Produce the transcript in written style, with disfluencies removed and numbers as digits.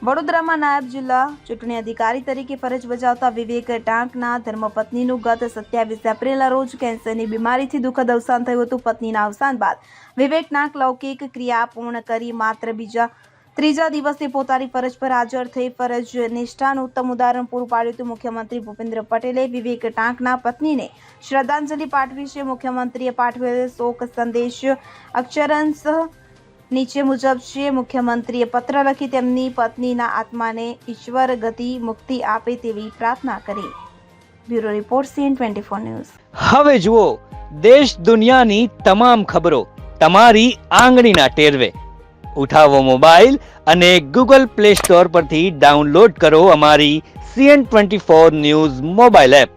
વડોદરામાં નાયબ જિલ્લા ચૂંટણી અધિકારી તરીકે ફરજ બજાવતા વિવેક ટાંકના ધર્મપત્નીનું ગત 27 એપ્રિલના રોજ કેન્સરની બીમારીથી દુઃખદ અવસાન થયું હતું. પત્નીના અવસાન બાદ વિવેક ટાંક લૌકિક ક્રિયા પૂર્ણ કરી માત્ર ત્રીજા દિવસે પોતાની ફરજ પર હાજર થઈ ફરજ નિષ્ઠાનું ઉત્તમ ઉદાહરણ પૂરું પાડ્યું હતું. મુખ્યમંત્રી ભૂપેન્દ્ર પટેલે વિવેક ટાંકના પત્નીને શ્રદ્ધાંજલિ પાઠવી છે. મુખ્યમંત્રીએ પાઠવેલ શોક સંદેશ અક્ષરશઃ નીચે મુજબ છે. મુખ્યમંત્રીએ પત્ર લખી તેમની પત્નીના આત્માને ઈશ્વર ગતિ મુક્તિ આપે તેવી પ્રાર્થના કરી. Bureau report CN24 news. હવે જુઓ દેશ દુનિયાની તમામ ખબરો તમારી આંગળીના ટેરવે. ઉઠાવો મોબાઈલ અને Google Play Store પરથી ડાઉનલોડ કરો અમારી CN24 ન્યૂઝ મોબાઈલ એપ.